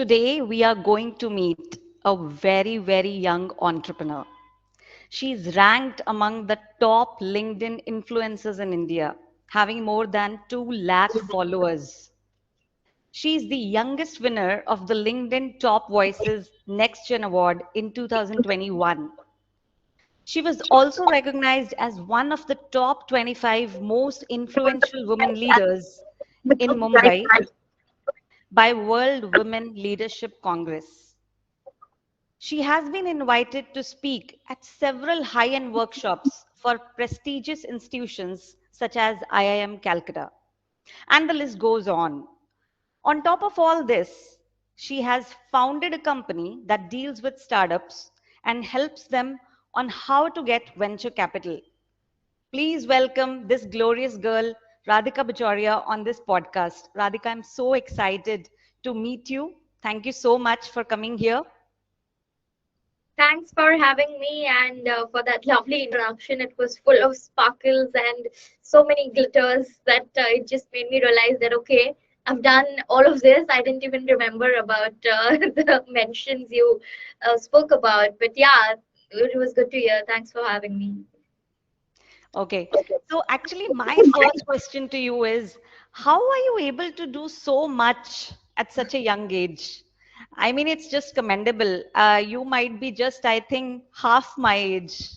Today, we are going to meet a very, very young entrepreneur. She's ranked among the top LinkedIn influencers in India, having more than 2 lakh followers. She's the youngest winner of the LinkedIn Top Voices Next Gen Award in 2021. She was also recognized as one of the top 25 most influential women leaders in Mumbai by World Women Leadership Congress. She has been invited to speak at several high end workshops for prestigious institutions such as IIM Calcutta. And the list goes on. On top of all this, she has founded a company that deals with startups and helps them on how to get venture capital. Please welcome this glorious girl, Radhika Bajoria, on this podcast. Radhika, I'm so excited to meet you. Thank you so much for coming here. Thanks for having me and for that lovely introduction. It was full of sparkles and so many glitters that it just made me realize that, okay, I've done all of this. I didn't even remember about the mentions you spoke about. But yeah, it was good to hear. Thanks for having me. Okay. So, actually, my first question to you is how are you able to do so much at such a young age? I mean, it's just commendable. You might be just, I think, half my age.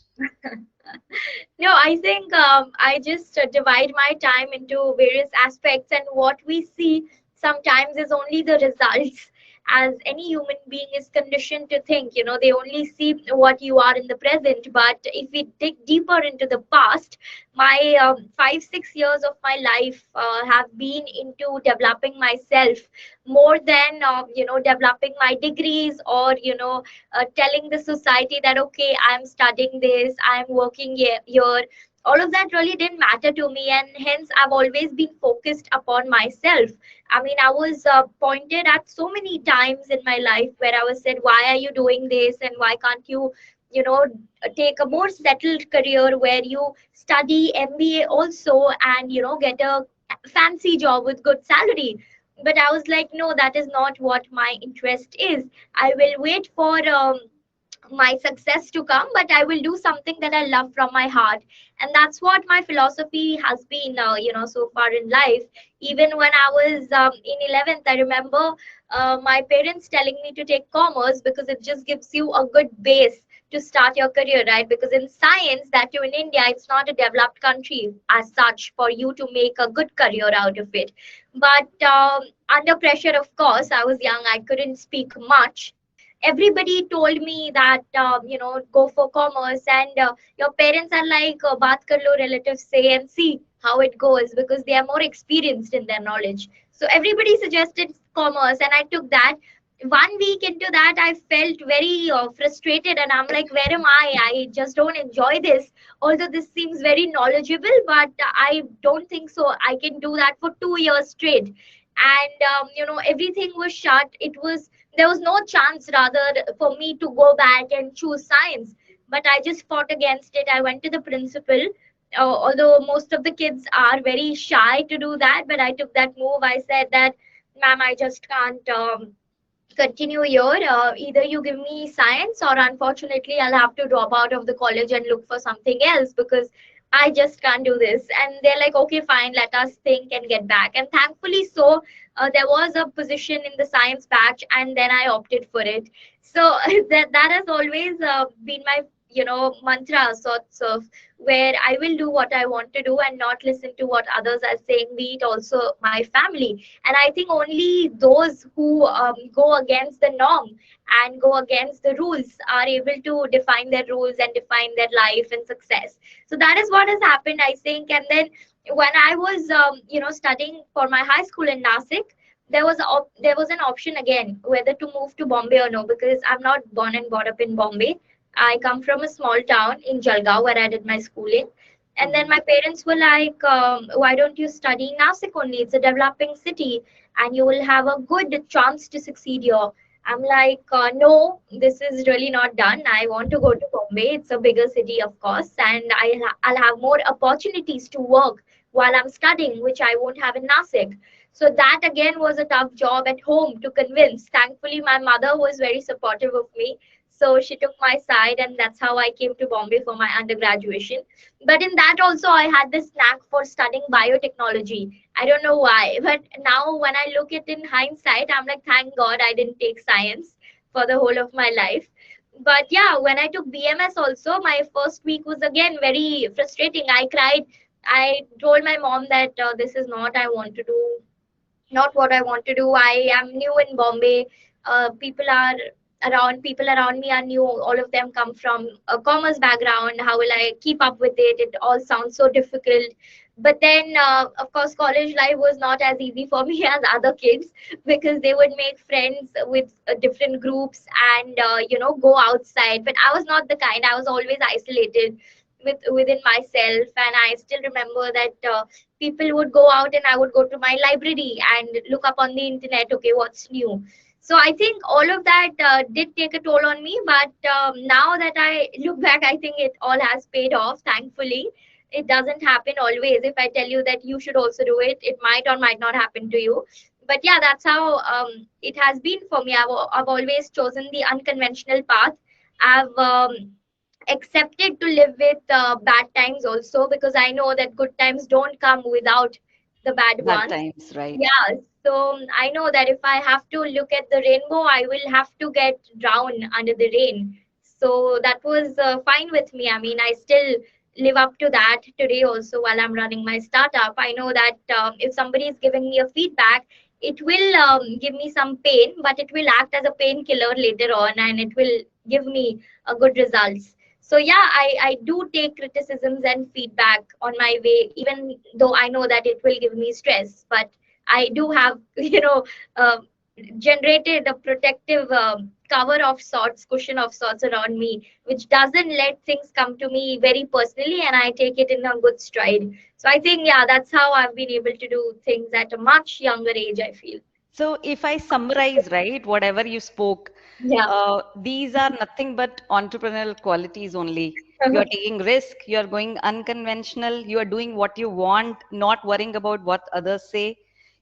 No, I think I just divide my time into various aspects, and what we see sometimes is only the results. As any human being is conditioned to think, they only see what you are in the present. But if we dig deeper into the past, my 5, 6 years of my life have been into developing myself more than developing my degrees, or telling the society that, okay, I'm studying this, I'm working here. All of that really didn't matter to me, and hence I've always been focused upon myself. I mean, I was pointed at so many times in my life where I was said, why are you doing this, and why can't you you know take a more settled career where you study MBA also, and get a fancy job with good salary. But I was like, no, that is not what my interest is. I will wait for my success to come, but I will do something that I love from my heart. And that's what my philosophy has been, so far in life. Even when I was in 11th, I remember my parents telling me to take commerce because it just gives you a good base to start your career, right? Because in science, that too in India, it's not a developed country as such for you to make a good career out of it. But under pressure, of course, I was young, I couldn't speak much. Everybody told me that go for commerce, and your parents are like, baat kar lo, relatives say, and see how it goes, because they are more experienced in their knowledge. So everybody suggested commerce, and I took that. 1 week into that, I felt very frustrated, and I'm like, where am I just don't enjoy this. Although this seems very knowledgeable, but I don't think so I can do that for 2 years straight. And everything was shut. It was There was no chance rather for me to go back and choose science. But I just fought against it. I went to the principal, although most of the kids are very shy to do that, but I took that move. I said that, ma'am, I just can't continue here. Either you give me science, or unfortunately I'll have to drop out of the college and look for something else, because I just can't do this. And they're like, okay, fine, let us think and get back. And thankfully, so there was a position in the science batch, and then I opted for it. So that has always been my mantra, sorts of, where I will do what I want to do and not listen to what others are saying, be it also my family. And I think only those who go against the norm and go against the rules are able to define their rules and define their life and success. So that is what has happened, I think. And then when I was studying for my high school in Nasik, there was an option again whether to move to Bombay or no, because I'm not born and brought up in Bombay. I come from a small town in Jalgaon where I did my schooling. And then Mhm. my parents were like, why don't you study in Nasik only? It's a developing city, and you will have a good chance to succeed here. I'm like, no, this is really not done. I want to go to Bombay. It's a bigger city, of course, and I'll have more opportunities to work while I'm studying, which I won't have in Nasik. So that again was a tough job at home to convince. Thankfully, my mother was very supportive of me. So she took my side, and that's how I came to Bombay for my undergraduation. But in that also, I had this knack for studying biotechnology. I don't know why, but now when I look at in hindsight, I'm like, thank God I didn't take science for the whole of my life. But yeah, when I took BMS also, my first week was again very frustrating. I cried. I told my mom that this is not I want to do, not what I want to do. I am new in Bombay. People are people around me are new. All of them come from a commerce background. How will I keep up with it? It all sounds so difficult. But then, of course, college life was not as easy for me as other kids because they would make friends with different groups and go outside. But I was not the kind. I was always isolated within myself, and I still remember that. People would go out and I would go to my library and look up on the internet, okay, what's new. So I think all of that did take a toll on me, but now that I look back, I think it all has paid off, thankfully. It doesn't happen always. If I tell you that you should also do it, it might or might not happen to you. But yeah, that's how it has been for me. I've always chosen the unconventional path. I've accepted to live with bad times also, because I know that good times don't come without the bad Bad ones. times, right? Yeah, so I know that if I have to look at the rainbow, I will have to get drowned under the rain. So that was fine with me. I mean, I still live up to that today also while I'm running my startup. I know that if somebody is giving me a feedback, it will give me some pain, but it will act as a painkiller later on, and it will give me a good results. So yeah, I do take criticisms and feedback on my way, even though I know that it will give me stress. But I do have, uh, generated a protective cover of sorts, cushion of sorts around me, which doesn't let things come to me very personally, and I take it in a good stride. So I think, yeah, that's how I've been able to do things at a much younger age, I feel. So if I summarize, right, whatever you spoke, Yeah. these are nothing but entrepreneurial qualities only. You're taking risk, you're going unconventional, you are doing what you want, not worrying about what others say.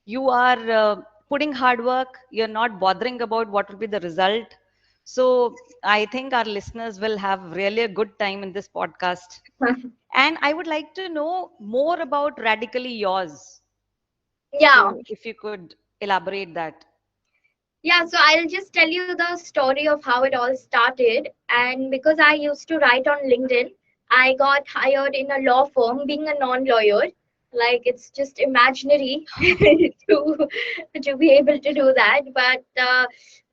You are putting hard work, you're not bothering about what will be the result. So I think our listeners will have really a good time in this podcast. And I would like to know more about Radically Yours. Yeah. So if you could elaborate that. Yeah, so I'll just tell you the story of how it all started. And because I used to write on LinkedIn, I got hired in a law firm being a non-lawyer. Like it's just imaginary to be able to do that. But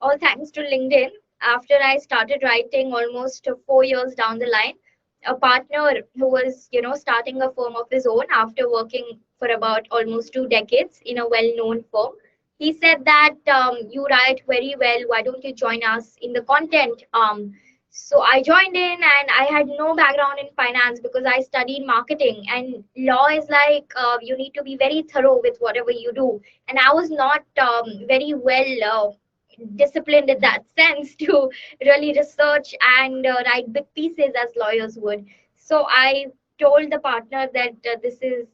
all thanks to LinkedIn, after I started writing almost 4 years down the line, a partner who was, starting a firm of his own after working for about almost 2 decades in a well-known firm, he said that you write very well. Why don't you join us in the content? So I joined in, and I had no background in finance because I studied marketing. And law is like you need to be very thorough with whatever you do. And I was not very well disciplined in that sense to really research and write big pieces as lawyers would. So I told the partner that this is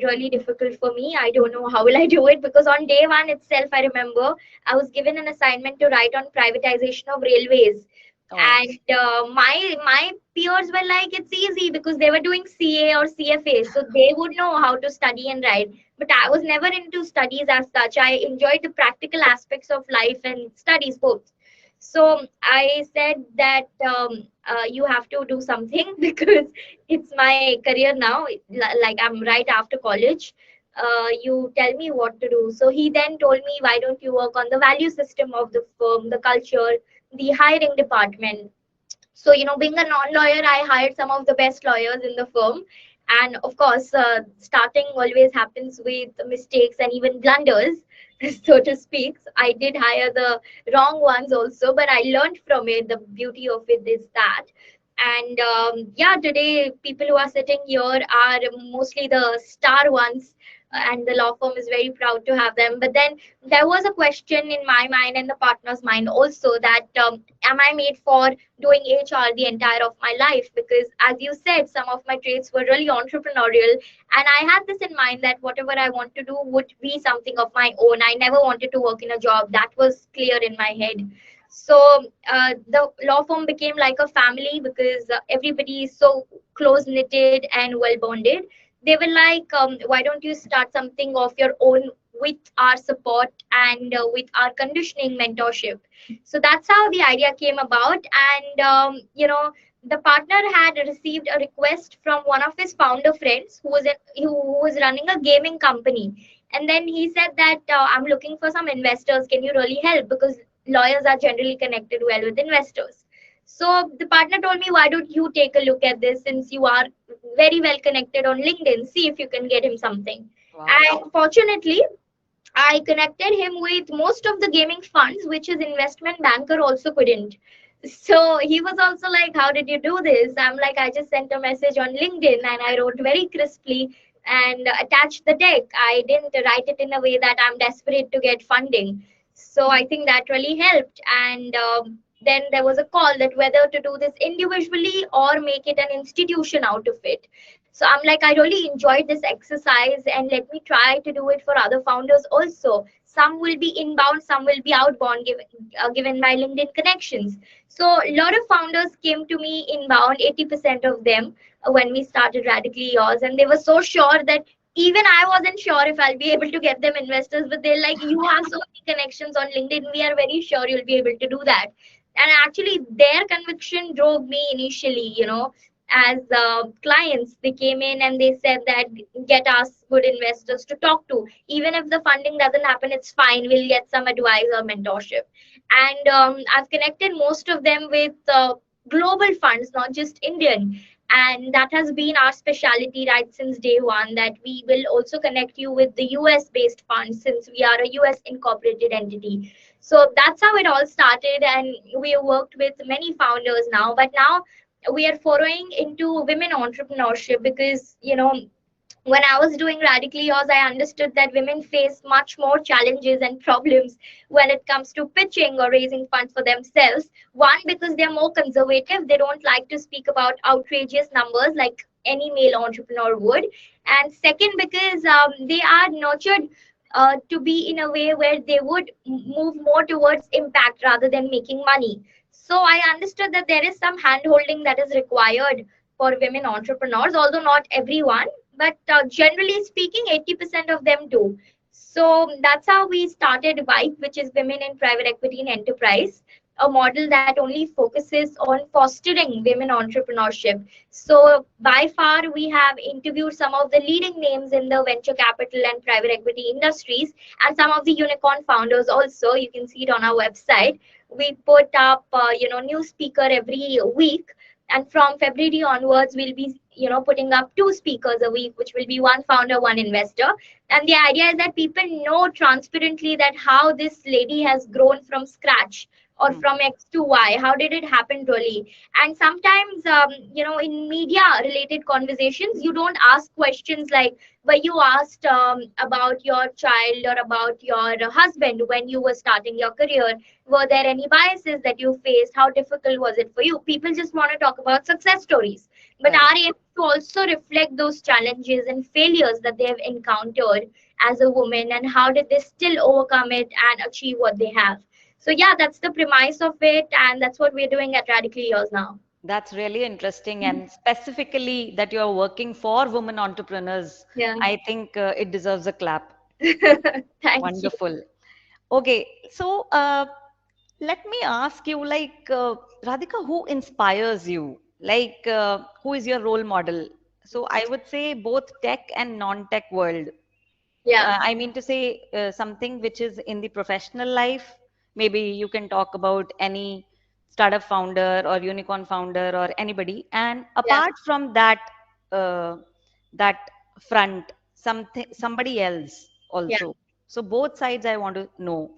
really difficult for me. I don't know how will I do it, because on day one itself, I remember I was given an assignment to write on privatization of railways, Oh, and my peers were like, it's easy because they were doing CA or CFA, so they would know how to study and write. But I was never into studies as such. I enjoyed the practical aspects of life and studies both. So I said that you have to do something because it's my career now. Like I'm right after college. You tell me what to do. So he then told me, why don't you work on the value system of the firm, the culture, the hiring department. So, being a non-lawyer, I hired some of the best lawyers in the firm. And of course, starting always happens with mistakes and even blunders, so to speak. I did hire the wrong ones also, but I learned from it. The beauty of it is that. And yeah, today people who are sitting here are mostly the star ones. and the law firm is very proud to have them. But then there was a question in my mind and the partner's mind also, that am I made for doing HR the entire of my life? Because as you said, some of my traits were really entrepreneurial, and I had this in mind that whatever I want to do would be something of my own. I never wanted to work in a job. That was clear in my head. So the law firm became like a family, because everybody is so close knitted and well bonded. They were like, why don't you start something of your own with our support and with our conditioning mentorship? So that's how the idea came about. And the partner had received a request from one of his founder friends who was running a gaming company. And then he said that, I'm looking for some investors, can you really help? Because lawyers are generally connected well with investors. So the partner told me, why don't you take a look at this, since you are very well connected on LinkedIn, see if you can get him something. Wow. And fortunately, I connected him with most of the gaming funds, which his investment banker also couldn't. So he was also like, how did you do this? I'm like, I just sent a message on LinkedIn and I wrote very crisply and attached the deck. I didn't write it in a way that I'm desperate to get funding. So I think that really helped. And then there was a call that whether to do this individually or make it an institution out of it. So I'm like, I really enjoyed this exercise, and let me try to do it for other founders also. Some will be inbound, some will be outbound, given my LinkedIn connections. So a lot of founders came to me inbound, 80% of them, when we started Radically Yours, and they were so sure that even I wasn't sure if I'll be able to get them investors, but they're like, you have so many connections on LinkedIn, we are very sure you'll be able to do that. And actually, their conviction drove me initially, as clients. They came in and they said that, get us good investors to talk to. Even if the funding doesn't happen, it's fine. We'll get some advice or mentorship. And I've connected most of them with global funds, not just Indian. And that has been our specialty right since day one, that we will also connect you with the US based funds, since we are a US incorporated entity. So that's how it all started. And we worked with many founders now. But now we are following into women entrepreneurship, because when I was doing Radically Yours, I understood that women face much more challenges and problems when it comes to pitching or raising funds for themselves. One, because they're more conservative, they don't like to speak about outrageous numbers like any male entrepreneur would. And second, because they are nurtured to be in a way where they would move more towards impact rather than making money. So I understood that there is some hand holding that is required for women entrepreneurs, although not everyone, but generally speaking, 80% of them do. So that's how we started Vibe, which is Women in Private Equity and Enterprise, a model that only focuses on fostering women entrepreneurship. So by far, we have interviewed some of the leading names in the venture capital and private equity industries, and some of the unicorn founders also. You can see it on our website. We put up, new speaker every week, and from February onwards we'll be putting up two speakers a week, which will be one founder, one investor. And the idea is that people know transparently that how this lady has grown from scratch, or Hmm. from X to Y. How did it happen really? And sometimes, in media related conversations, you don't ask questions like, were you asked about your child or about your husband when you were starting your career? Were there any biases that you faced? How difficult was it for you? People just want to talk about success stories. But Correct. our aim is to also reflect those challenges and failures that they have encountered as a woman, and how did they still overcome it and achieve what they have. So yeah, that's the premise of it, and that's what we're doing at Radically Yours now. That's really interesting. And specifically that you're working for women entrepreneurs, Yeah. I think it deserves a clap. Thank you. Wonderful. Okay, so let me ask you, like, Radhika, who inspires you? Like, who is your role model? So I would say both tech and non-tech world. Yeah. I mean to say something which is in the professional life. Maybe you can talk about any startup founder or unicorn founder or anybody. And Yeah. apart from that, that front, somebody else Yeah. also. So both sides I want to know.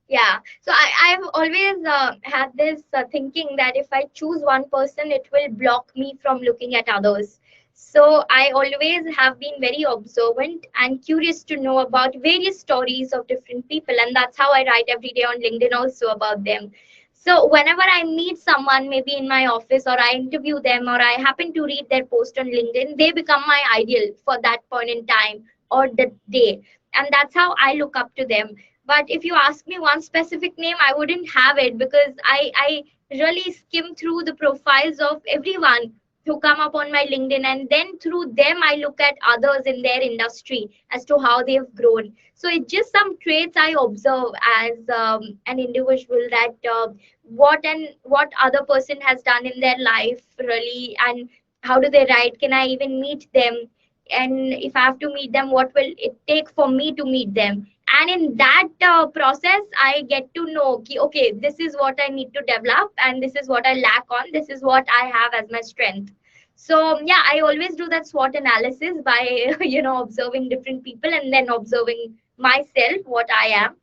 Yeah. So I've always had this thinking that if I choose one person, it will block me from looking at others. So I always have been very observant and curious to know about various stories of different people, and that's how I write every day on LinkedIn also about them. So whenever I meet someone, maybe in my office, or I interview them, or I happen to read their post on LinkedIn, they become my ideal for that point in time or the day, and that's how I look up to them. But if you ask me one specific name, I wouldn't have it, because I really skim through the profiles of everyone who come up on my LinkedIn, and then through them I look at others in their industry as to how they've grown. So it's just some traits I observe as an individual, that what other person has done in their life really, and how do they write? Can I even meet them? And if I have to meet them, what will it take for me to meet them? And in that process, I get to know, ki, okay, this is what I need to develop, and this is what I lack on. This is what I have as my strength. So yeah, I always do that SWOT analysis by observing different people, and then observing myself, what I am.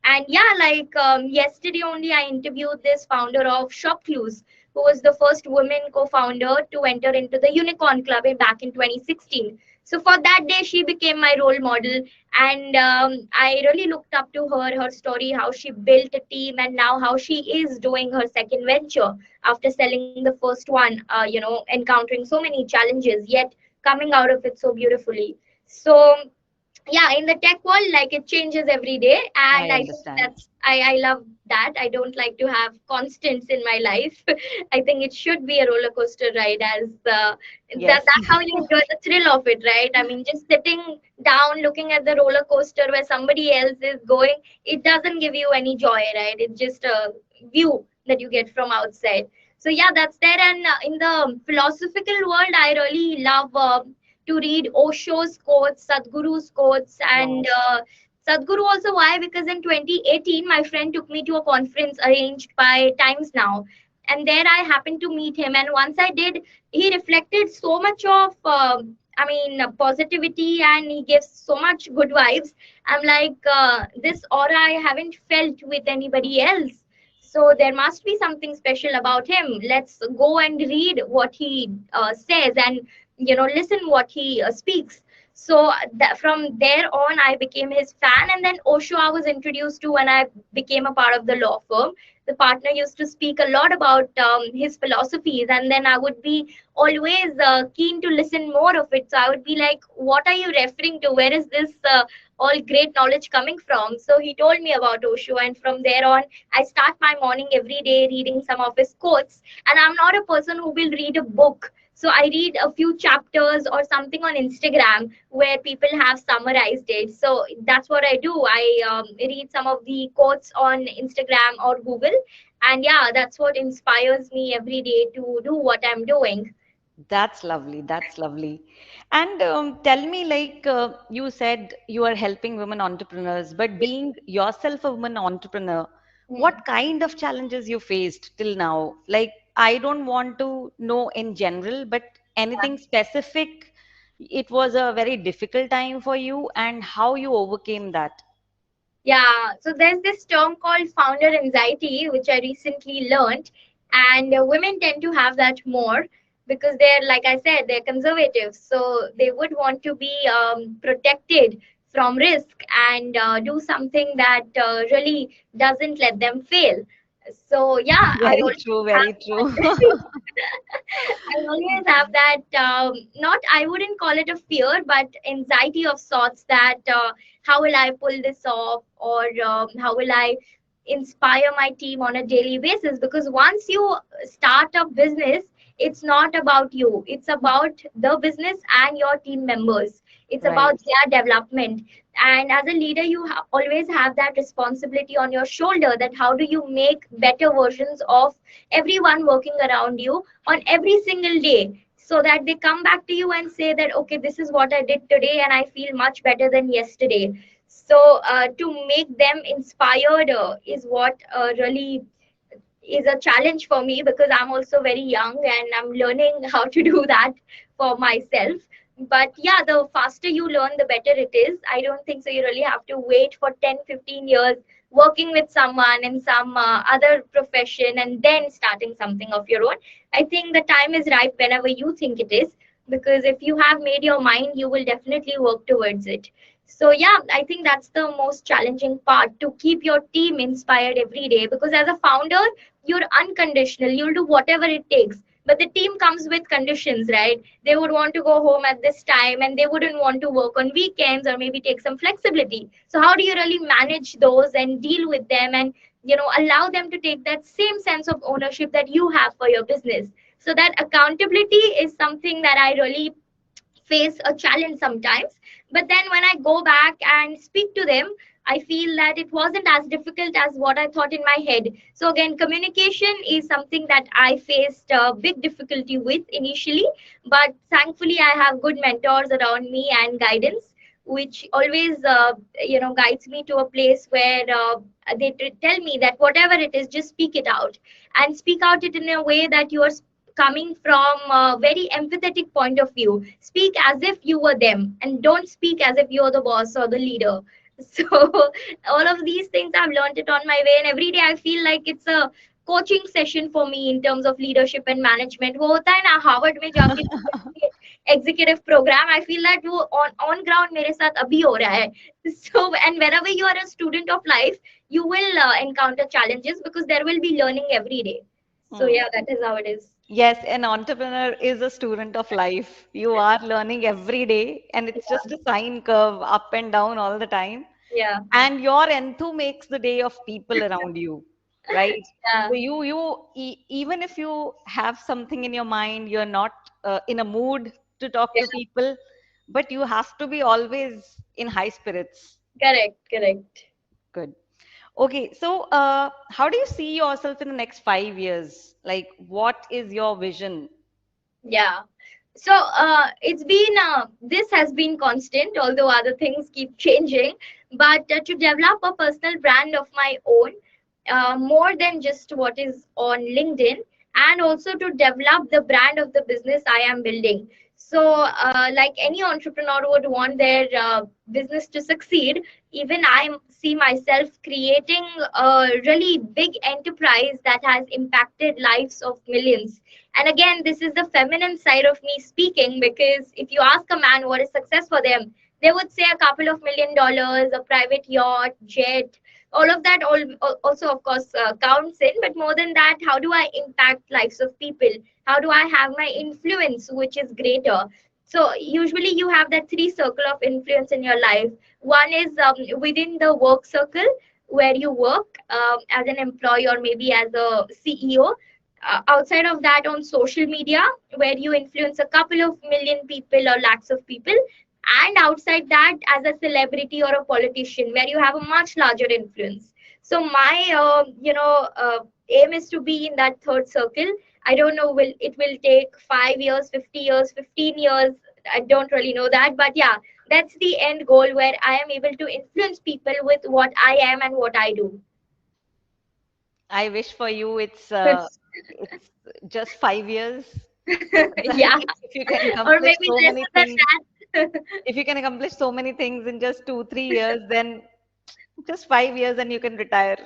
And yeah, like yesterday only, I interviewed this founder of Shop Clues, who was the first woman co-founder to enter into the Unicorn Club back in 2016. So for that day, she became my role model, and I really looked up to her, her story, how she built a team, and now how she is doing her second venture after selling the first one. Encountering so many challenges, yet coming out of it so beautifully. So yeah, in the tech world, like, it changes every day, I and I think understand. I love that. I don't like to have constants in my life. I think it should be a roller coaster ride, as Yes. that's how you enjoy the thrill of it, right? I mean, just sitting down looking at the roller coaster where somebody else is going, it doesn't give you any joy, right? It's just a view that you get from outside. So yeah, that's there. And in the philosophical world, I really love to read Osho's quotes, Sadhguru's quotes, and Wow. Sadhguru also. Why? Because in 2018, my friend took me to a conference arranged by Times Now, and there I happened to meet him. And once I did, he reflected so much of, positivity, and he gives so much good vibes. I'm like, this aura I haven't felt with anybody else. So there must be something special about him. Let's go and read what he says, and listen what he speaks. So that, from there on, I became his fan. And then Osho I was introduced to when I became a part of the law firm. The partner used to speak a lot about his philosophies, and then I would be always keen to listen more of it. So I would be like, what are you referring to? Where is this all great knowledge coming from? So he told me about Osho, and from there on, I start my morning every day reading some of his quotes. And I'm not a person who will read a book, so I read a few chapters or something on Instagram where people have summarized it. So that's what I do. I read some of the quotes on Instagram or Google. And yeah, that's what inspires me every day to do what I'm doing. That's lovely. That's lovely. And tell me, like you said, you are helping women entrepreneurs, but being yourself a woman entrepreneur, what Hmm. kind of challenges you faced till now? Like, I don't want to know in general, but anything specific, it was a very difficult time for you, and how you overcame that. Yeah, so there's this term called founder anxiety, which I recently learned, and women tend to have that more because they're, like I said, they're conservative, so they would want to be protected from risk, and do something that really doesn't let them fail. So yeah, I Very always true, have very true. that. I always have that, not, I wouldn't call it a fear, but anxiety of sorts, that how will I pull this off, or how will I inspire my team on a daily basis? Because once you start a business, it's not about you, it's about the business and your team members. It's about Right. their development. And as a leader, you always have that responsibility on your shoulder, that how do you make better versions of everyone working around you on every single day, so that they come back to you and say that, okay, this is what I did today, and I feel much better than yesterday. So to make them inspired is what really is a challenge for me, because I'm also very young and I'm learning how to do that for myself. But yeah, the faster you learn, the better it is. I don't think so you really have to wait for 10, 15 years working with someone in some other profession and then starting something of your own. I think the time is right whenever you think it is. because if you have made your mind, you will definitely work towards it. So yeah, I think that's the most challenging part, to keep your team inspired every day, because as a founder, you're unconditional, you'll do whatever it takes. But the team comes with conditions, right? They would want to go home at this time, and they wouldn't want to work on weekends, or maybe take some flexibility. So how do you really manage those and deal with them, and allow them to take that same sense of ownership that you have for your business? So that accountability is something that I really face a challenge sometimes. But then when I go back and speak to them, I feel that it wasn't as difficult as what I thought in my head. So again, communication is something that I faced a big difficulty with initially, but thankfully I have good mentors around me and guidance, which always guides me to a place where they tell me that whatever it is, just speak it out, and speak out it in a way that you are coming from a very empathetic point of view. Speak as if you were them, and don't speak as if you're the boss or the leader. So all of these things I've learned it on my way, and every day I feel like it's a coaching session for me in terms of leadership and management. वो होता है ना Harvard में जाके executive programme, I feel that वो on ground मेरे साथ अभी हो रहा है. So and wherever you are a student of life, you will encounter challenges, because there will be learning every day. So Hmm. yeah, that is how it is. Yes, an entrepreneur is a student of life. You are learning every day, and it's just a sine curve up and down all the time. Yeah, And your enthu makes the day of people around you, right? yeah, So even if you have something in your mind, you're not in a mood to talk to yeah. people, but you have to be always in high spirits. Correct, correct. Good. Okay, so how do you see yourself in the next 5 years? Like, what is your vision? Yeah. So it's been this has been constant, although other things keep changing. But to develop a personal brand of my own, more than just what is on LinkedIn, and also to develop the brand of the business I am building. So, like any entrepreneur would want their business to succeed, even I see myself creating a really big enterprise that has impacted lives of millions. And again, this is the feminine side of me speaking, because if you ask a man what is success for them, they would say a couple of $1 million, a private yacht, jet, all of that also of course counts in. But more than that, how do I impact lives of people? How do I have my influence which is greater? So usually you have that three circle of influence in your life. One is within the work circle, where you work as an employee or maybe as a CEO. Outside of that, on social media, where you influence a couple of million people or lakhs of people, and outside that, as a celebrity or a politician, where you have a much larger influence. So my aim is to be in that third circle. I don't know, will it will take 5 years, 50 years, 15 years, I don't really know that, but yeah, that's the end goal, where I am able to influence people with what I am and what I do. I wish for you It's it's just 5 years. yeah, If you can or accomplish maybe so lesser many than things, that. if you can accomplish so many things in just 2, 3 years, then just 5 years and you can retire.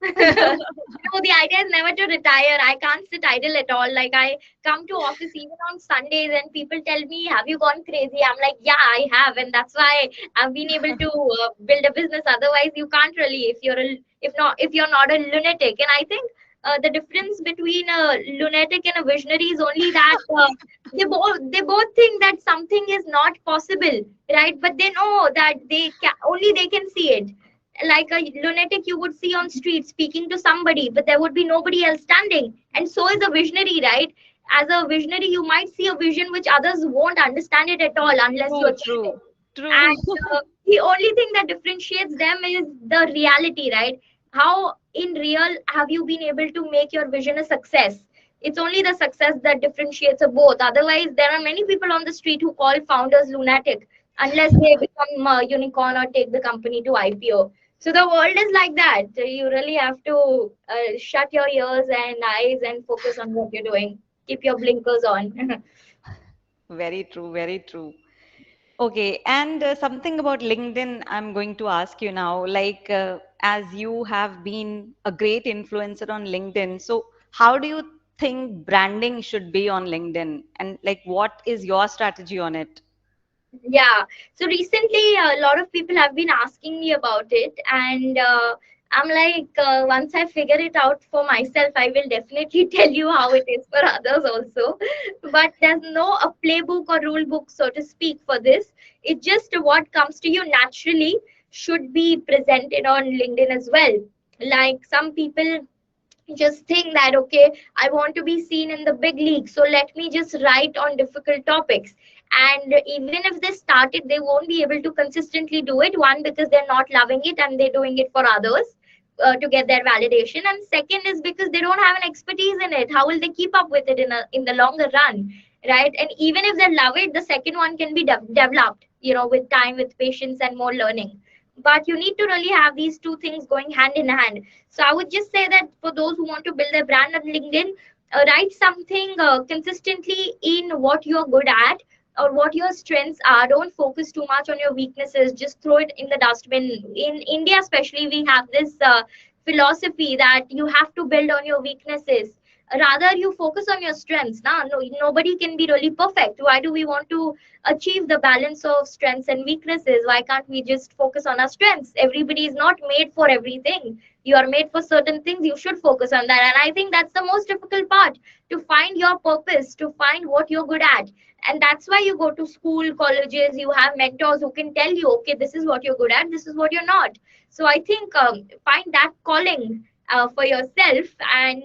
No, the idea is never to retire. I can't sit idle at all. Like I come to office even on Sundays and people tell me, "Have you gone crazy?" I'm like, "Yeah, I have," and that's why I've been able to build a business. Otherwise, you can't really if you're not a lunatic. And I think the difference between a lunatic and a visionary is only that they both think that something is not possible, right? But they know that only they can see it. Like a lunatic you would see on street speaking to somebody, but there would be nobody else standing. And so is a visionary, right? As a visionary, you might see a vision which others won't understand it at all unless you True, achieve it. true, true. And the only thing that differentiates them is the reality, right? How in real have you been able to make your vision a success? It's only the success that differentiates a both. Otherwise, there are many people on the street who call founders lunatic unless they become a unicorn or take the company to IPO. So the world is like that. You really have to shut your ears and eyes and focus on what you're doing. Keep your blinkers on. Very true, very true. Okay, and something about LinkedIn, I'm going to ask you now. Like, as you have been a great influencer on LinkedIn, so how do you think branding should be on LinkedIn? And like, what is your strategy on it? Yeah. So recently, a lot of people have been asking me about it, and I'm like, once I figure it out for myself, I will definitely tell you how it is for others also. But there's no a playbook or rule book, so to speak, for this. It's just what comes to you naturally should be presented on LinkedIn as well. Like some people just think that okay, I want to be seen in the big league, so let me just write on difficult topics. And even if they started, they won't be able to consistently do it. One, because they're not loving it and they're doing it for others, to get their validation. And second is because they don't have an expertise in it. How will they keep up with it in the longer run, right? And even if they love it, the second one can be developed, with time, with patience, and more learning. But you need to really have these two things going hand in hand. So I would just say that for those who want to build their brand on LinkedIn, write something consistently in what you're good at or what your strengths are. Don't focus too much on your weaknesses. Just throw it in the dustbin. In India, especially, we have this philosophy that you have to build on your weaknesses. Rather, you focus on your strengths. Now, no, nobody can be really perfect. Why do we want to achieve the balance of strengths and weaknesses? Why can't we just focus on our strengths? Everybody is not made for everything. You are made for certain things, you should focus on that. And I think that's the most difficult part, to find your purpose, to find what you're good at. And that's why you go to school, colleges, you have mentors who can tell you, okay, this is what you're good at, this is what you're not. So I think, find that calling for yourself. And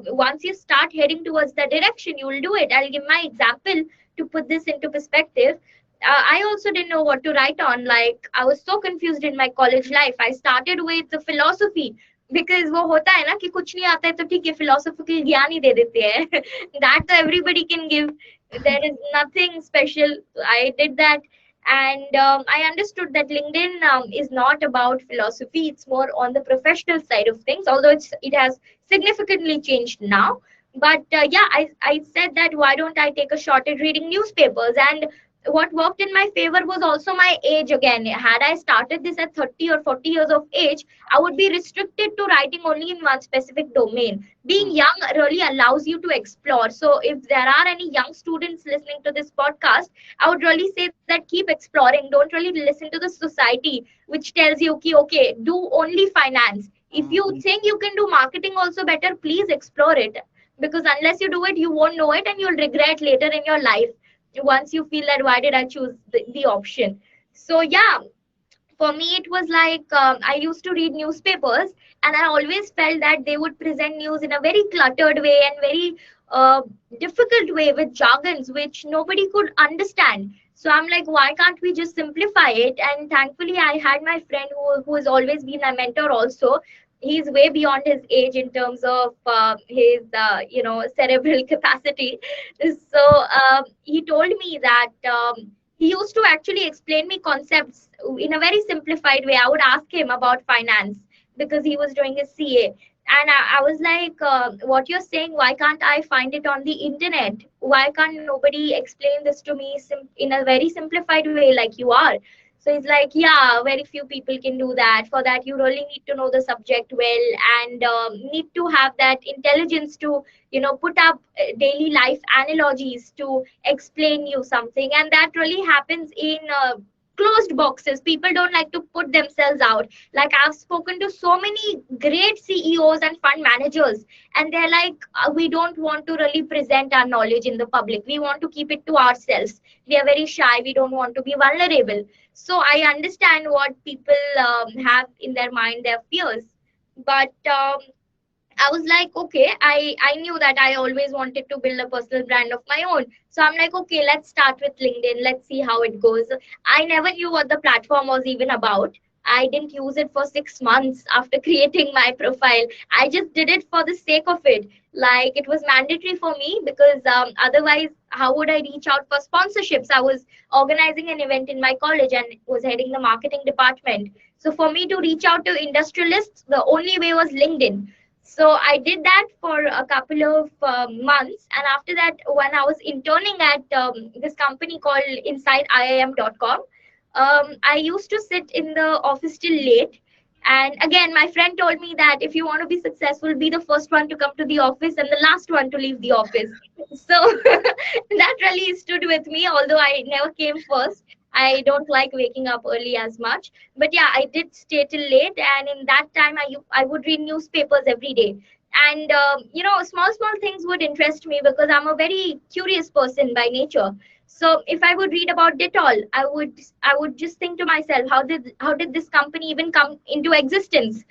once you start heading towards that direction, you will do it. I'll give my example to put this into perspective. I also didn't know what to write on. Like, I was so confused in my college life. I started with the philosophy, because वो होता है ना कि कुछ नहीं आता है तो ठीक है, philosophical ज्ञान ही दे देते हैं. That everybody can give. There is nothing special. I did that, and I understood that LinkedIn is not about philosophy. It's more on the professional side of things, although it has significantly changed now. But yeah, I said that why don't I take a shot at reading newspapers? And what worked in my favor was also my age again. Had I started this at 30 or 40 years of age, I would be restricted to writing only in one specific domain. Being Hmm. young really allows you to explore. So if there are any young students listening to this podcast, I would really say that keep exploring. Don't really listen to the society which tells you, okay, okay, do only finance. If you Hmm. think you can do marketing also better, please explore it. Because unless you do it, you won't know it and you'll regret later in your life, once you feel that why did I choose the option. So yeah, for me it was like, I used to read newspapers, and I always felt that they would present news in a very cluttered way and very uh, difficult way with jargons which nobody could understand. So I'm like, why can't we just simplify it? And thankfully I had my friend who has always been my mentor also. He's way beyond his age in terms of his cerebral capacity. So he told me that he used to actually explain me concepts in a very simplified way. I would ask him about finance because he was doing his CA. And I was like, what you're saying, why can't I find it on the internet? Why can't nobody explain this to me in a very simplified way like you are? So he's like, yeah, very few people can do that. For that, you really need to know the subject well, and need to have that intelligence to, put up daily life analogies to explain you something. And that really happens in closed boxes. People don't like to put themselves out. Like, I've spoken to so many great CEOs and fund managers, and they're like, we don't want to really present our knowledge in the public. We want to keep it to ourselves. We are very shy. We don't want to be vulnerable. So I understand what people have in their mind, their fears. But I was like, okay, I knew that I always wanted to build a personal brand of my own. So I'm like, okay, let's start with LinkedIn. Let's see how it goes. I never knew what the platform was even about. I didn't use it for 6 months after creating my profile. I just did it for the sake of it. Like, it was mandatory for me because otherwise, how would I reach out for sponsorships? I was organizing an event in my college and was heading the marketing department. So for me to reach out to industrialists, the only way was LinkedIn. So I did that for a couple of months. And after that, when I was interning at this company called InsideIIM.com, I used to sit in the office till late. And again, my friend told me that if you want to be successful, be the first one to come to the office and the last one to leave the office. So that really stood with me, although I never came first. I don't like waking up early as much. But yeah, I did stay till late. And in that time, I would read newspapers every day. And, small things would interest me because I'm a very curious person by nature. So if I would read about Dettol, I would just think to myself, how did this company even come into existence?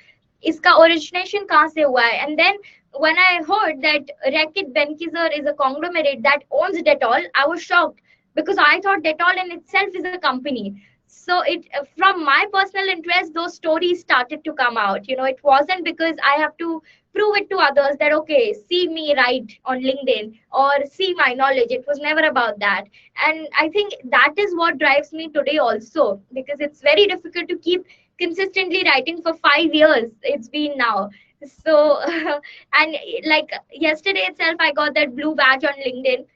इसका origination कहाँ से हुआ है? And then when I heard that Reckitt Benckiser is a conglomerate that owns Dettol, I was shocked because I thought Dettol in itself is a company. So it from my personal interest, those stories started to come out. It wasn't because I have to prove it to others that okay, see me write on LinkedIn or see my knowledge. It was never about that. And I think that is what drives me today also, because it's very difficult to keep consistently writing for 5 years. It's been now. So and like yesterday itself, I got that blue badge on LinkedIn,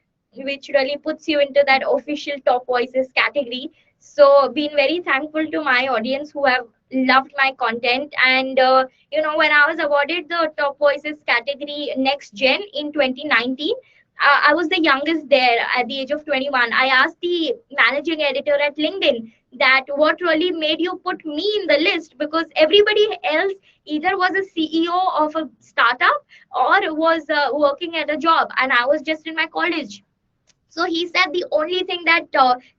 which really puts you into that official top voices category. So been very thankful to my audience who have loved my content. And when I was awarded the top voices category next gen in 2019, I was the youngest there at the age of 21. I asked the managing editor at LinkedIn that what really made you put me in the list, because everybody else either was a CEO of a startup or was working at a job, and I was just in my college. So he said the only thing that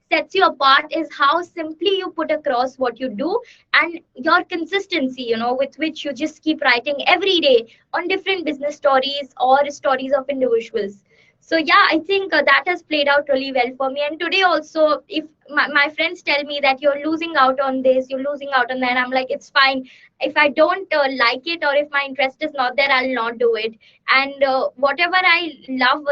sets you apart is how simply you put across what you do, and your consistency, with which you just keep writing every day on different business stories or stories of individuals. So yeah, I think that has played out really well for me. And today also, if my friends tell me that you're losing out on this, you're losing out on that, I'm like, it's fine. If I don't like it, or if my interest is not there, I'll not do it. And whatever I love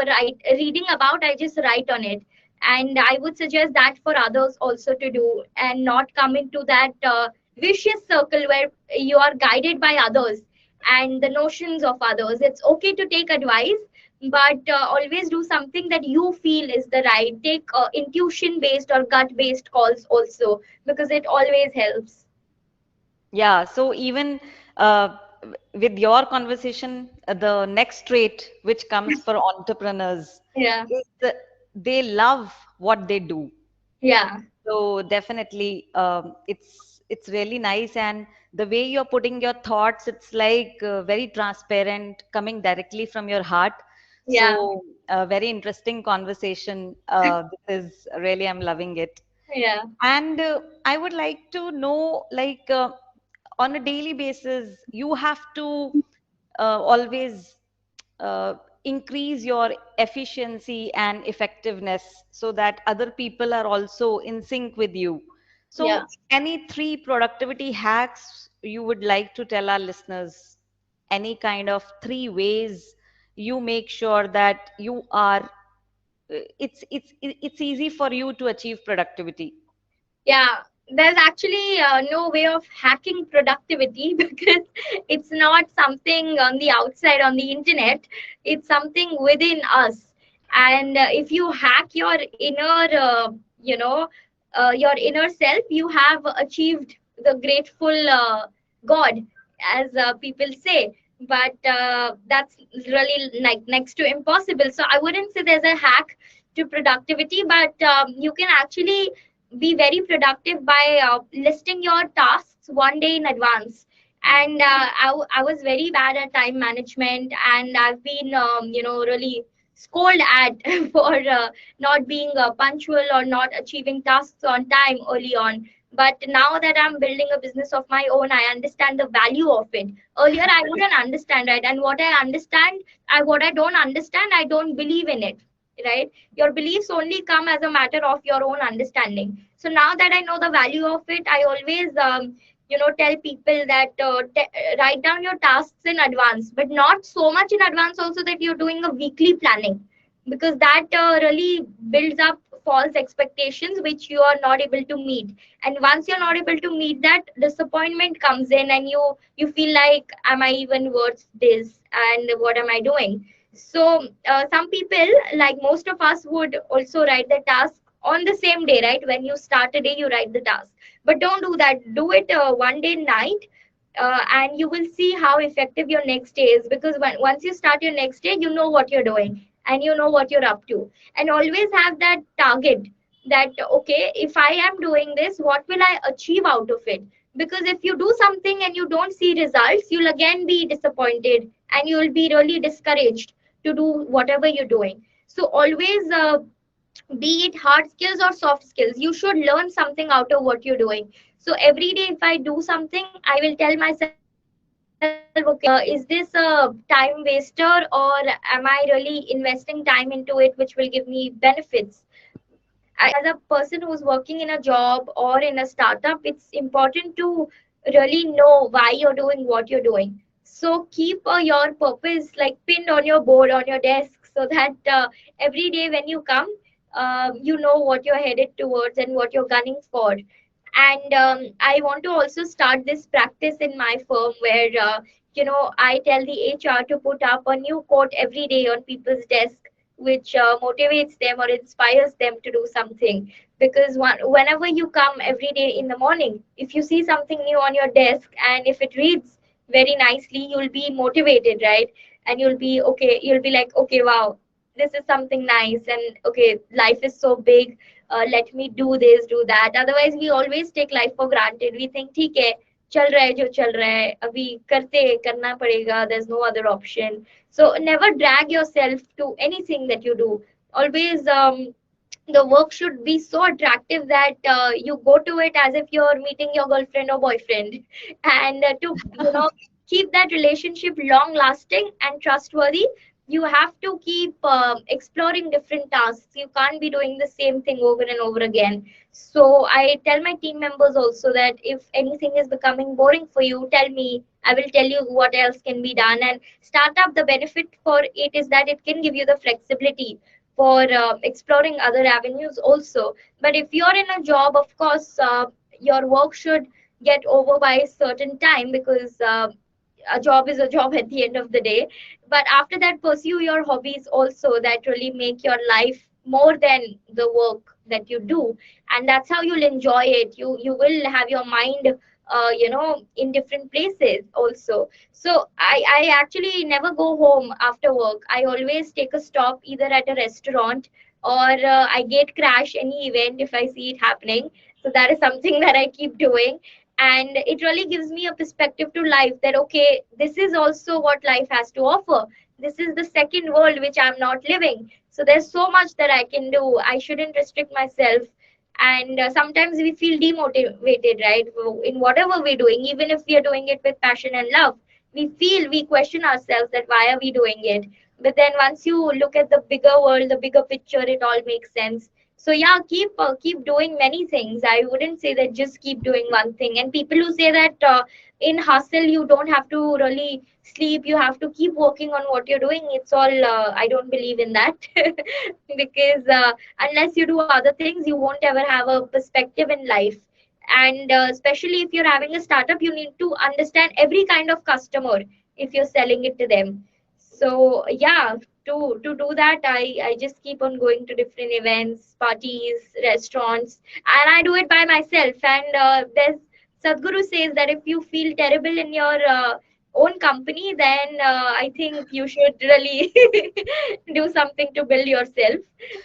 reading about, I just write on it. And I would suggest that for others also to do, and not come into that vicious circle where you are guided by others and the notions of others. It's okay to take advice, but always do something that you feel is the right. Take intuition based or gut based calls also, because it always helps. Yeah, so even with your conversation, the next trait which comes for entrepreneurs Yeah, is that they love what they do. yeah, So definitely, it's really nice, and the way you're putting your thoughts, it's like very transparent, coming directly from your heart. yeah, So a very interesting conversation. This is really, I'm loving it. yeah, And I would like to know, like, on a daily basis, you have to always increase your efficiency and effectiveness so that other people are also in sync with you. yeah. So, any three productivity hacks you would like to tell our listeners? Any kind of three ways you make sure that you are it's easy for you to achieve productivity. Yeah, there's actually no way of hacking productivity because it's not something on the outside on the internet. It's something within us. And if you hack your your inner self, you have achieved the grateful God, as people say. But that's really like next to impossible. So I wouldn't say there's a hack to productivity, but you can actually be very productive by listing your tasks one day in advance. And I was very bad at time management, and I've been really scolded at for not being punctual or not achieving tasks on time early on. But now that I'm building a business of my own, I understand the value of it. Earlier I wouldn't understand, right? And what I understand, what I don't understand, I don't believe in it, right? Your beliefs only come as a matter of your own understanding. So now that I know the value of it, I always tell people that write down your tasks in advance, but not so much in advance also that you're doing a weekly planning, because that really builds up false expectations which you are not able to meet. And once you're not able to meet that, disappointment comes in, and you feel like, am I even worth this, and what am I doing? So some people, like most of us, would also write the task on the same day, right? When you start a day, you write the task. But don't do that. Do it one day night, and you will see how effective your next day is, because once you start your next day, you know what you're doing and you know what you're up to. And always have that target, that okay, if I am doing this, what will I achieve out of it? Because if you do something and you don't see results, you'll again be disappointed and you'll be really discouraged to do whatever you're doing. So always, be it hard skills or soft skills, you should learn something out of what you're doing. So every day if I do something, I will tell myself, okay, is this a time waster, or am I really investing time into it which will give me benefits? As a person who's working in a job or in a startup, it's important to really know why you're doing what you're doing. So keep your purpose like pinned on your board on your desk, so that every day when you come, you know what you're headed towards and what you're gunning for. And I want to also start this practice in my firm, where I tell the HR to put up a new quote every day on people's desk, which motivates them or inspires them to do something. Because whenever you come every day in the morning, if you see something new on your desk and if it reads very nicely, you'll be motivated, right? And you'll be like, okay, wow, this is something nice, and okay, life is so big, let me do this, do that. Otherwise, we always take life for granted. We think, ठीक है, चल रहा है जो चल रहा है, अभी करते करना पड़ेगा. There's no other option. So never drag yourself to anything that you do. Always, the work should be so attractive that you go to it as if you're meeting your girlfriend or boyfriend. And to keep that relationship long lasting and trustworthy, you have to keep exploring different tasks. You can't be doing the same thing over and over again. So I tell my team members also that if anything is becoming boring for you, tell me. I will tell you what else can be done. And startup, the benefit for it is that it can give you the flexibility for exploring other avenues also. But if you're in a job, of course, your work should get over by a certain time, because a job is a job at the end of the day. But after that, pursue your hobbies also, that really make your life more than the work that you do. And that's how you'll enjoy it. You will have your mind in different places also. So I actually never go home after work. I always take a stop either at a restaurant, or I gate crash any event if I see it happening. So that is something that I keep doing. And it really gives me a perspective to life, that okay, this is also what life has to offer. This is the second world which I'm not living. So there's so much that I can do. I shouldn't restrict myself. And sometimes we feel demotivated, right, in whatever we're doing, even if we are doing it with passion and love. We question ourselves that why are we doing it. But then once you look at the bigger world, the bigger picture, it all makes sense. So yeah, keep doing many things. I wouldn't say that just keep doing one thing. And people who say that in hustle you don't have to really sleep, you have to keep working on what you're doing, it's all I don't believe in that. Because unless you do other things, you won't ever have a perspective in life. And especially if you're having a startup, you need to understand every kind of customer if you're selling it to them. So yeah, to do that, I just keep on going to different events, parties, restaurants, and I do it by myself. And there's Sadhguru says that if you feel terrible in your own company, then I think you should really do something to build yourself.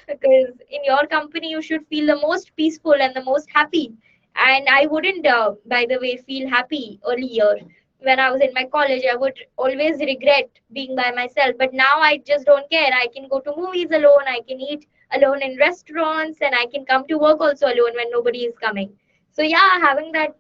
Because in your company you should feel the most peaceful and the most happy. And I wouldn't, by the way, feel happy earlier. When I was in my college, I would always regret being by myself. But now I just don't care. I can go to movies alone, I can eat alone in restaurants, and I can come to work also alone when nobody is coming. So yeah, having that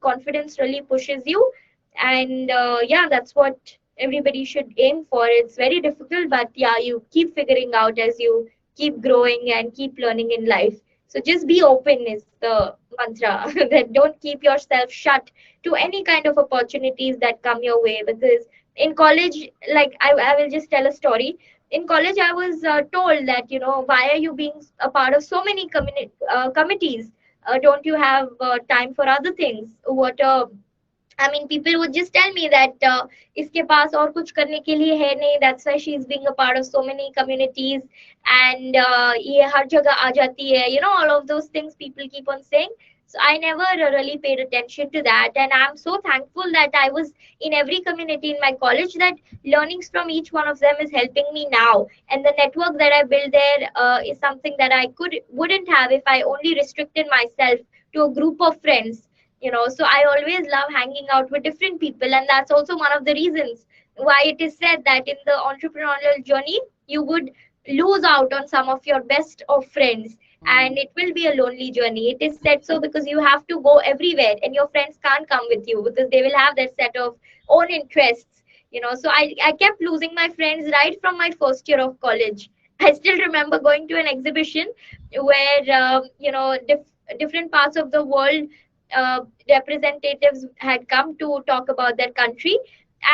confidence really pushes you. And yeah, that's what everybody should aim for. It's very difficult, but yeah, you keep figuring out as you keep growing and keep learning in life. So just be open is the mantra. That don't keep yourself shut to any kind of opportunities that come your way. Because in college, like I will just tell a story. In college, I was told that, why are you being a part of so many committees? Don't you have time for other things? What I mean, people would just tell me that इसके पास और कुछ करने के लिए है नहीं. That's why she's being a part of so many communities, and ये हर जगह आ जाती है. All of those things people keep on saying. So I never really paid attention to that, and I'm so thankful that I was in every community in my college, that learnings from each one of them is helping me now, and the network that I built there is something that I wouldn't have if I only restricted myself to a group of friends. So I always love hanging out with different people, and that's also one of the reasons why it is said that in the entrepreneurial journey you would lose out on some of your best of friends, and Mm. it will be a lonely journey. It is said so because you have to go everywhere and your friends can't come with you because they will have their set of own interests. So I kept losing my friends right from my first year of college. I still remember going to an exhibition where different parts of the world representatives had come to talk about their country,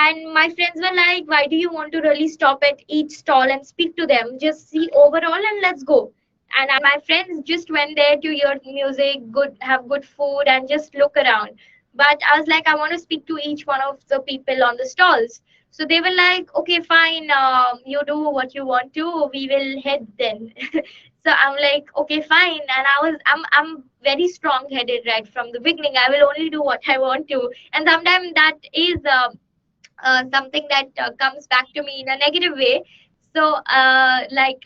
and my friends were like, why do you want to really stop at each stall and speak to them? Just see overall and let's go. And my friends just went there to hear music, have good food, and just look around. But I was like, I want to speak to each one of the people on the stalls. So they were like, okay, fine, you do what you want to. We will head then. So I'm like, okay, fine. And I'm very strong headed right from the beginning. I will only do what I want to. And sometimes that is something that comes back to me in a negative way. So like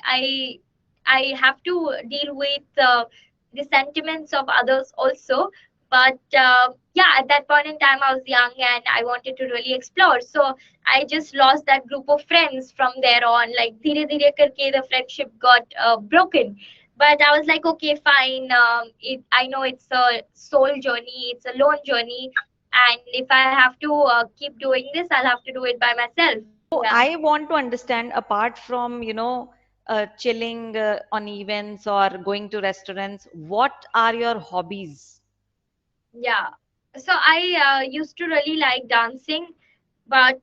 I have to deal with the sentiments of others also. But yeah, at that point in time I was young and I wanted to really explore, so I just lost that group of friends from there on. Like dheere dheere karke the friendship got broken. But I was like, okay, fine, I know it's a soul journey, it's a lone journey, and if I have to keep doing this, I'll have to do it by myself. So Yeah. I want to understand, apart from, chilling on events or going to restaurants, what are your hobbies? Yeah. So I used to really like dancing, but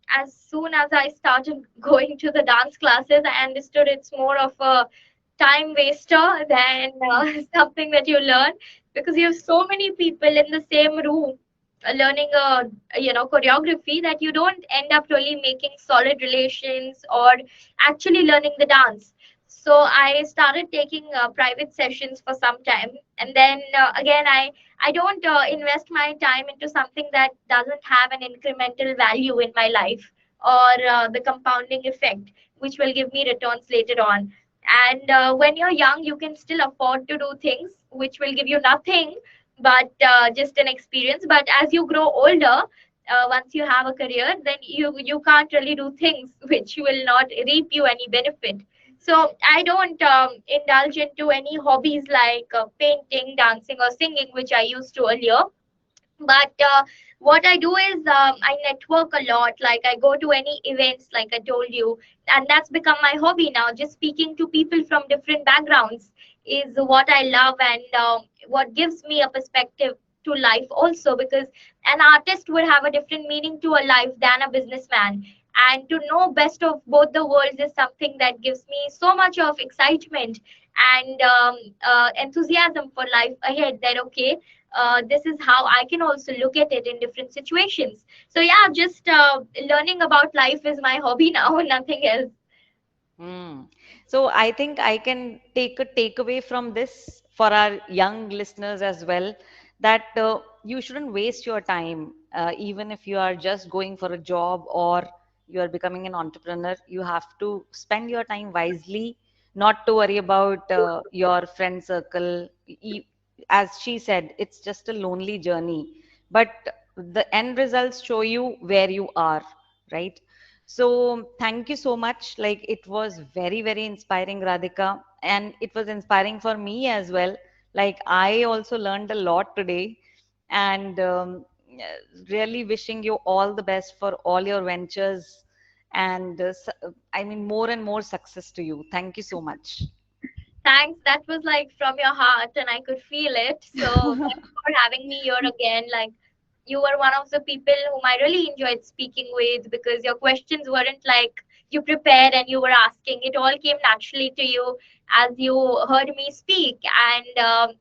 as soon as I started going to the dance classes, I understood it's more of a time waster than something that you learn, because you have so many people in the same room learning a choreography, that you don't end up really making solid relations or actually learning the dance. So I started taking private sessions for some time, and then again I don't invest my time into something that doesn't have an incremental value in my life, or the compounding effect, which will give me returns later on. And when you're young, you can still afford to do things which will give you nothing but just an experience. But as you grow older, once you have a career, then you can't really do things which will not reap you any benefit. So I don't indulge into any hobbies like painting, dancing, or singing, which I used to earlier. But what I do is I network a lot. Like I go to any events, like I told you, and that's become my hobby now. Just speaking to people from different backgrounds is what I love, and what gives me a perspective to life also, because an artist would have a different meaning to a life than a businessman. And to know best of both the worlds is something that gives me so much of excitement and enthusiasm for life ahead, that okay, this is how I can also look at it in different situations. So yeah, just learning about life is my hobby now, nothing else. Hmm. So I think I can take a takeaway from this for our young listeners as well, that you shouldn't waste your time, even if you are just going for a job or you are becoming an entrepreneur. You have to spend your time wisely, not to worry about your friend circle. As she said, it's just a lonely journey, but the end results show you where you are, right? So thank you so much. Like, it was very, very inspiring, Radhika, and it was inspiring for me as well. Like, I also learned a lot today, and really wishing you all the best for all your ventures, and I mean, more and more success to you. Thank you so much. Thanks. That was like from your heart, and I could feel it. So thanks for having me here again. Like, you were one of the people whom I really enjoyed speaking with, because your questions weren't like you prepared and you were asking. It all came naturally to you as you heard me speak. And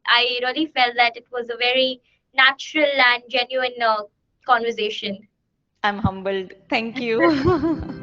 I really felt that it was a very natural and genuine conversation. I'm humbled. Thank you.